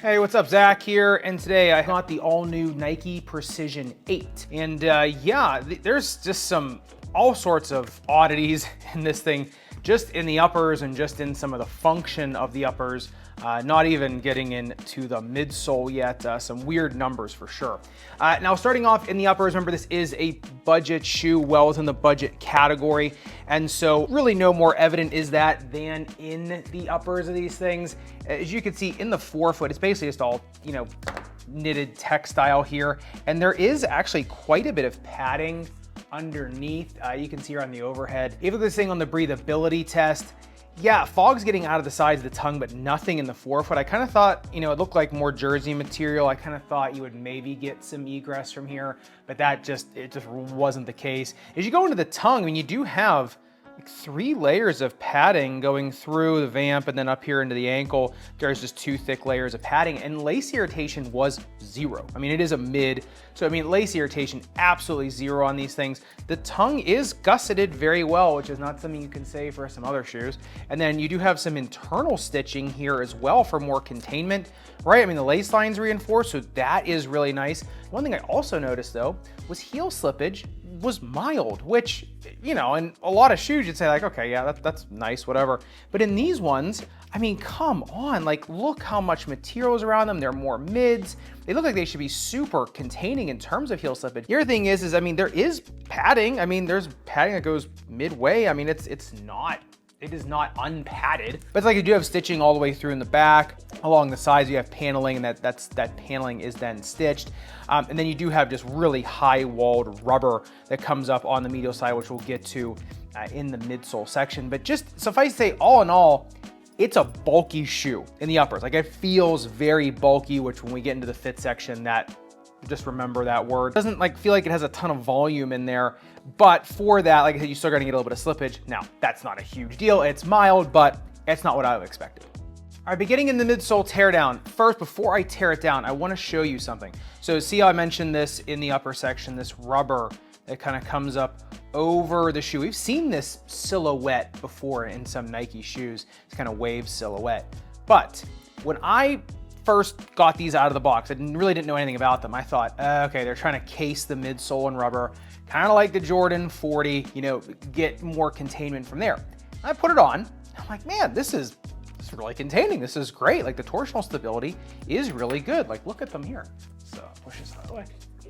Hey, what's up? Zach here, and today I got the all-new Nike Precision 8. And there's just all sorts of oddities in this thing, just in the uppers and just in some of the function of the uppers. Not even getting into the midsole yet, some weird numbers for sure. Now starting off in the uppers, remember this is a budget shoe, well within the budget category, and so really no more evident is that than in the uppers of these things. As you can see in the forefoot, it's basically just all, knitted textile here, and there is actually quite a bit of padding underneath. You can see here on the overhead. If you look at this thing on the breathability test, yeah, fog's getting out of the sides of the tongue, but nothing in the forefoot. I kind of thought, it looked like more jersey material. I kind of thought you would maybe get some egress from here, but it just wasn't the case. As you go into the tongue, you do have like 3 layers of padding going through the vamp and then up here into the ankle. There's just 2 thick layers of padding, and lace irritation was 0. It is a mid, so lace irritation absolutely 0 on these things. The tongue is gusseted very well, which is not something you can say for some other shoes. And then you do have some internal stitching here as well for more containment, right? The lace line's reinforced, so that is really nice. One thing I also noticed though was heel slippage was mild, which, in a lot of shoes you'd say like, okay, yeah, that's nice, whatever. But in these ones, come on, look how much material is around them. They're more mids. They look like they should be super containing in terms of heel slippage. The other thing is there is padding. There's padding that goes midway. It is not unpadded, but it's like you do have stitching all the way through in the back. Along the sides, you have paneling, and that paneling is then stitched. And then you do have just really high-walled rubber that comes up on the medial side, which we'll get to in the midsole section. But just suffice to say, all in all, it's a bulky shoe in the uppers. It feels very bulky, which when we get into the fit section, that just remember that word. It doesn't feel like it has a ton of volume in there, but for that, like I said, you're still gonna get a little bit of slippage. Now, that's not a huge deal. It's mild, but it's not what I would have expected. All right, beginning in the midsole teardown. First, before I tear it down, I wanna show you something. So see how I mentioned this in the upper section, this rubber that kind of comes up over the shoe. We've seen this silhouette before in some Nike shoes. It's kind of wave silhouette. But when I first got these out of the box, I really didn't know anything about them. I thought, okay, they're trying to case the midsole in rubber, kind of like the Jordan 40, get more containment from there. I put it on. I'm like, man, this is really containing. This is great. The torsional stability is really good. Look at them here. So push this out of the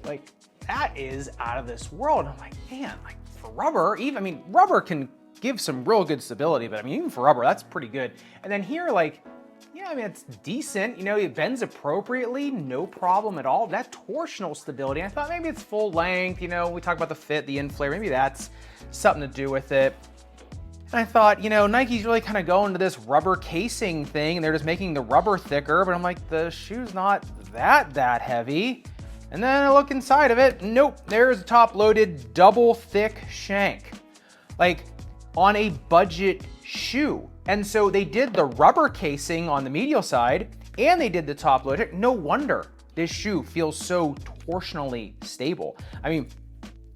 way. That is out of this world. I'm like, man, for rubber, rubber can give some real good stability, but even for rubber, that's pretty good. And then here, it's decent. It bends appropriately, no problem at all. That torsional stability, I thought maybe it's full length. We talk about the fit, the inflare, maybe that's something to do with it. And I thought, Nike's really kind of going to this rubber casing thing, and they're just making the rubber thicker, but I'm like, the shoe's not that heavy. And then I look inside of it, nope, there's a top-loaded double thick shank, on a budget shoe. And so they did the rubber casing on the medial side, and they did the top load. No wonder this shoe feels so torsionally stable.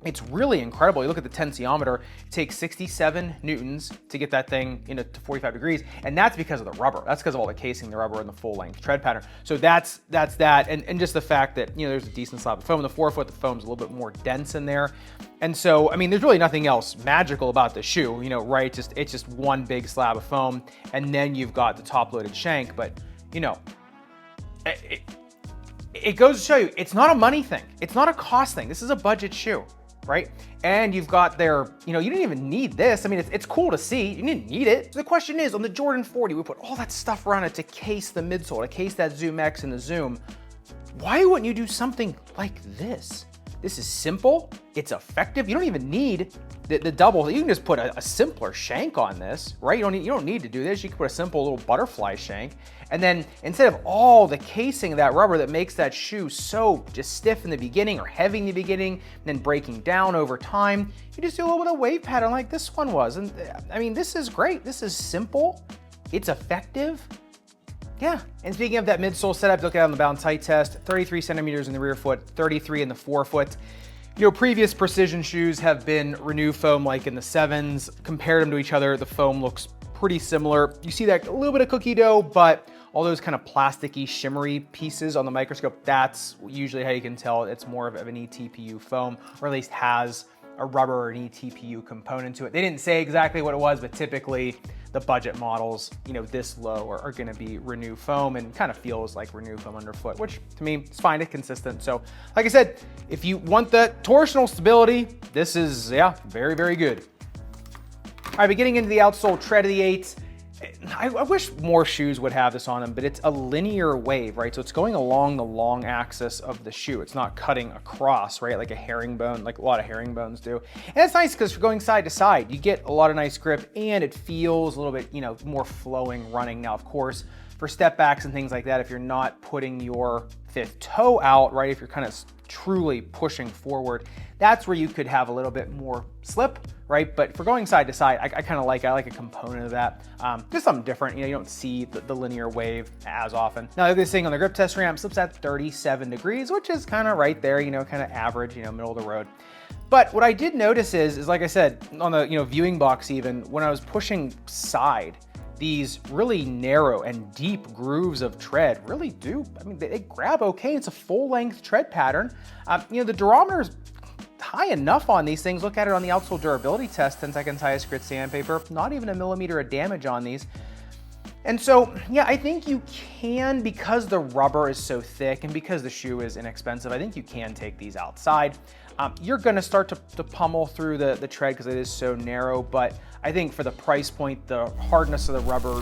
It's really incredible. You look at the tensiometer, it takes 67 newtons to get that thing to 45 degrees, and that's because of the rubber. That's because of all the casing, the rubber, and the full length tread pattern. So that's that, and just the fact that there's a decent slab of foam in the forefoot. The foam's a little bit more dense in there, and so there's really nothing else magical about the shoe, right? It's just one big slab of foam, and then you've got the top-loaded shank. But it goes to show you, it's not a money thing. It's not a cost thing. This is a budget shoe. Right? And you've got their, you didn't even need this. It's cool to see. You didn't need it. The question is, on the Jordan 40, we put all that stuff around it to case the midsole, to case that Zoom X and the Zoom. Why wouldn't you do something like this? This is simple. It's effective. You don't even need the double. You can just put a simpler shank on this, right? You don't need to do this. You can put a simple little butterfly shank. And then instead of all the casing of that rubber that makes that shoe so just stiff in the beginning or heavy in the beginning, and then breaking down over time, you just do a little bit of wave pattern like this one was. And this is great. This is simple. It's effective. Yeah, and speaking of that midsole setup, look at it on the bound tight test, 33 centimeters in the rear foot, 33 in the forefoot. Previous precision shoes have been Renew foam in the 7s. Compared them to each other, the foam looks pretty similar. You see that a little bit of cookie dough, but all those kind of plasticky, shimmery pieces on the microscope, that's usually how you can tell it's more of an eTPU foam, or at least has a rubber or an eTPU component to it. They didn't say exactly what it was, but typically the budget models, this low are gonna be Renew foam, and kind of feels like Renew foam underfoot, which to me is fine, it's consistent. So like I said, if you want the torsional stability, this is, yeah, very, very good. All right, but getting into the outsole tread of the 8, I wish more shoes would have this on them, but it's a linear wave, right? So it's going along the long axis of the shoe. It's not cutting across, right? Like a herringbone, like a lot of herringbones do. And it's nice because for going side to side, you get a lot of nice grip, and it feels a little bit, more flowing running. Now, of course, for step backs and things like that, if you're not putting your fifth toe out, right? If you're kind of truly pushing forward, that's where you could have a little bit more slip, right? But for going side to side, I kind of like a component of that. Just something different. You don't see the linear wave as often. Now, this thing on the grip test ramp slips at 37 degrees, which is kind of right there, kind of average, middle of the road. But what I did notice is like I said, on the viewing box, even when I was pushing side, these really narrow and deep grooves of tread really do, they grab okay. It's a full length tread pattern. The durometer is high enough on these things. Look at it on the outsole durability test, 10 seconds highest grit sandpaper, not even a millimeter of damage on these. And so, yeah, I think you can, because the rubber is so thick and because the shoe is inexpensive, I think you can take these outside. You're gonna start to pummel through the tread because it is so narrow, but I think for the price point, the hardness of the rubber,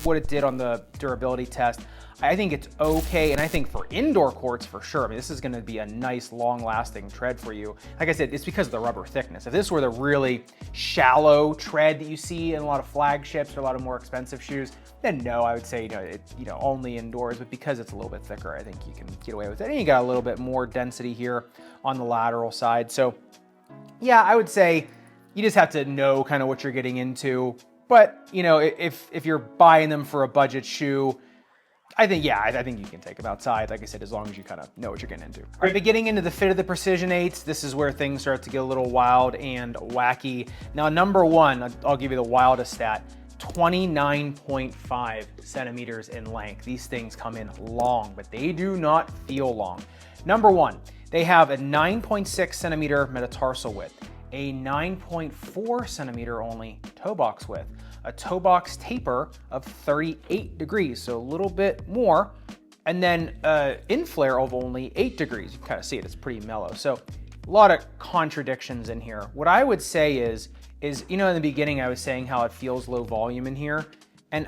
what it did on the durability test, I think it's okay. And I think for indoor courts, for sure, this is gonna be a nice, long-lasting tread for you. Like I said, it's because of the rubber thickness. If this were the really shallow tread that you see in a lot of flagships or a lot of more expensive shoes, then no, I would say, only indoors. But because it's a little bit thicker, I think you can get away with it. And you got a little bit more density here on the lateral side. So yeah, I would say you just have to know kind of what you're getting into. But if you're buying them for a budget shoe, I think you can take them outside, like I said, as long as you kind of know what you're getting into. All right, but getting into the fit of the Precision 8s, this is where things start to get a little wild and wacky. Now, number one, I'll give you the wildest stat, 29.5 centimeters in length. These things come in long, but they do not feel long. Number one, they have a 9.6 centimeter metatarsal width, a 9.4 centimeter only toe box width, a toe box taper of 38 degrees, so a little bit more, and then inflare of only 8 degrees. You can kind of see it, it's pretty mellow. So a lot of contradictions in here. What I would say is in the beginning I was saying how it feels low volume in here, and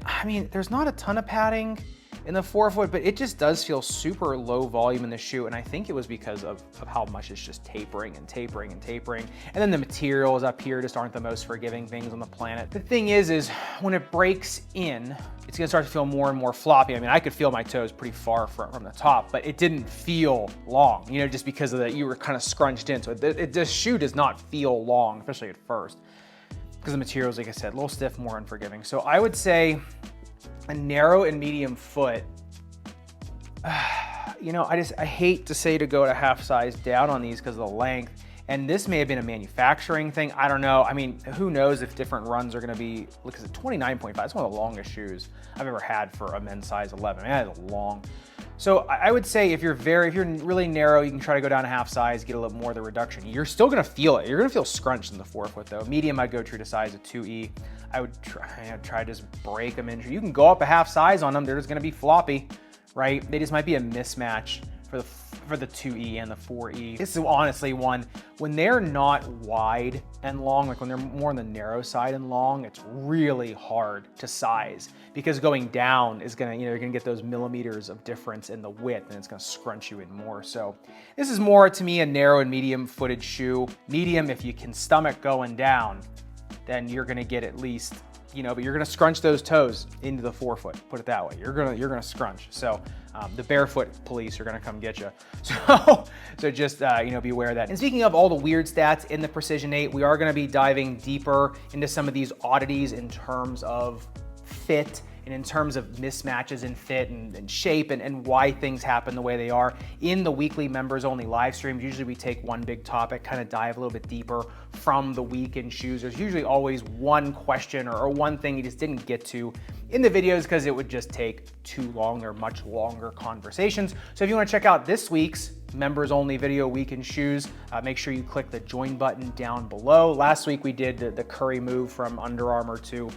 there's not a ton of padding in the forefoot, but it just does feel super low volume in the shoe, and I think it was because of how much it's just tapering and tapering and tapering. And then the materials up here just aren't the most forgiving things on the planet. The thing is when it breaks in, it's gonna start to feel more and more floppy. I could feel my toes pretty far from the top, but it didn't feel long, just because of that you were kind of scrunched in. So this shoe does not feel long, especially at first, because the materials, like I said, a little stiff, more unforgiving. So I would say a narrow and medium foot. I hate to say to go to half size down on these because of the length. And this may have been a manufacturing thing. I don't know. Who knows if different runs are going to be, because it's 29.5. It's one of the longest shoes I've ever had for a men's size 11. That is long. So I would say if you're really narrow, you can try to go down a half size, get a little more of the reduction. You're still going to feel it. You're going to feel scrunched in the forefoot though. Medium, I'd go true to size of 2E. I would try to just break them in. You can go up a half size on them. They're just going to be floppy, right? They just might be a mismatch for the 2E and the 4E. This is honestly one, when they're not wide and long, like when they're more on the narrow side and long, it's really hard to size, because going down is gonna, you're gonna get those millimeters of difference in the width, and it's gonna scrunch you in more. So this is more, to me, a narrow and medium footed shoe. Medium, if you can stomach going down, then you're gonna get at least, but you're gonna scrunch those toes into the forefoot, put it that way. You're gonna scrunch. So the barefoot police are gonna come get you. So just, be aware of that. And speaking of all the weird stats in the Precision 8, we are gonna be diving deeper into some of these oddities in terms of fit and in terms of mismatches in fit and shape and why things happen the way they are. In the weekly members only live streams, usually we take one big topic, kind of dive a little bit deeper from the week in shoes. There's usually always one question or one thing you just didn't get to in the videos because it would just take too long. They're much longer conversations. So if you want to check out this week's members only video week in shoes, make sure you click the join button down below. Last week we did the Curry move from Under Armour to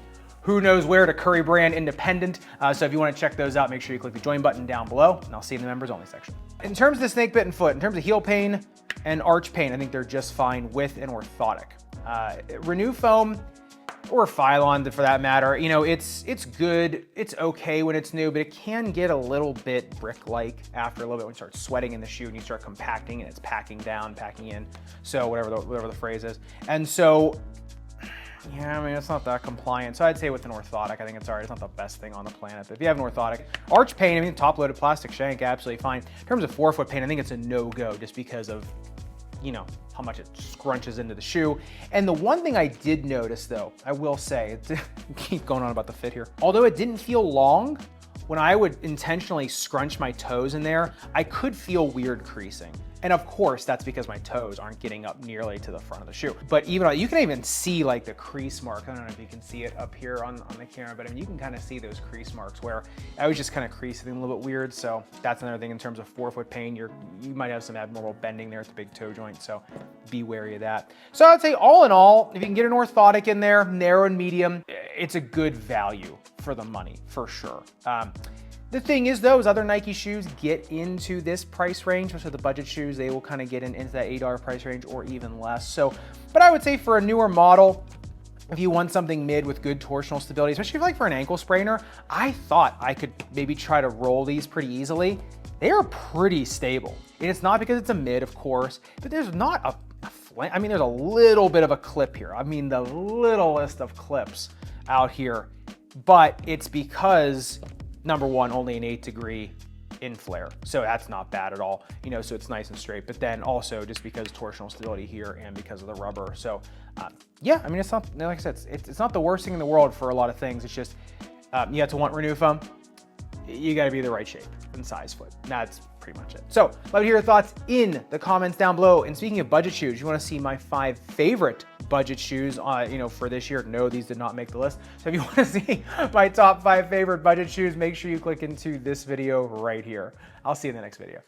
who knows where to Curry brand independent. So if you want to check those out, make sure you click the join button down below, and I'll see you in the members only section. In terms of the snake bitten foot, in terms of heel pain and arch pain, I think they're just fine with an orthotic. Renew foam, or Phylon for that matter, you know, it's good, it's okay when it's new, but it can get a little bit brick-like after a little bit when you start sweating in the shoe and you start compacting and it's packing down, packing in, so whatever the phrase is. And so, yeah, I mean, it's not that compliant. So I'd say with an orthotic, I think it's all right. It's not the best thing on the planet, but if you have an orthotic. Arch pain, I mean, top-loaded plastic shank, absolutely fine. In terms of forefoot pain, I think it's a no-go just because of, you know, how much it scrunches into the shoe. And the one thing I did notice though, I will say, keep going on about the fit here. Although it didn't feel long, when I would intentionally scrunch my toes in there, I could feel weird creasing. And of course, that's because my toes aren't getting up nearly to the front of the shoe. But even you can even see like the crease mark. I don't know if you can see it up here on the camera, but I mean, you can kind of see those crease marks where I was just kind of creasing a little bit weird. So that's another thing in terms of forefoot pain. You might have some abnormal bending there at the big toe joint. So be wary of that. So I'd say all in all, if you can get an orthotic in there, narrow and medium, it's a good value for the money for sure. The thing is though, as other Nike shoes get into this price range, especially the budget shoes, they will kind of get into that $8 price range or even less. So, but I would say for a newer model, if you want something mid with good torsional stability, especially like for an ankle sprainer, I thought I could maybe try to roll these pretty easily. They are pretty stable. And it's not because it's a mid, of course, but there's not I mean, there's a little bit of a clip here. I mean, the littlest of clips out here, but it's because number one, only an 8-degree in flare. So that's not bad at all, you know, so it's nice and straight, but then also just because torsional stability here and because of the rubber. So yeah, I mean, it's not, like I said, it's not the worst thing in the world for a lot of things. It's just, you have to want Renew foam. You gotta be the right shape and size foot. That's pretty much it. So love to hear your thoughts in the comments down below. And speaking of budget shoes, you wanna see my 5 favorite budget shoes you know, for this year. No, these did not make the list. So if you wanna see my top 5 favorite budget shoes, make sure you click into this video right here. I'll see you in the next video.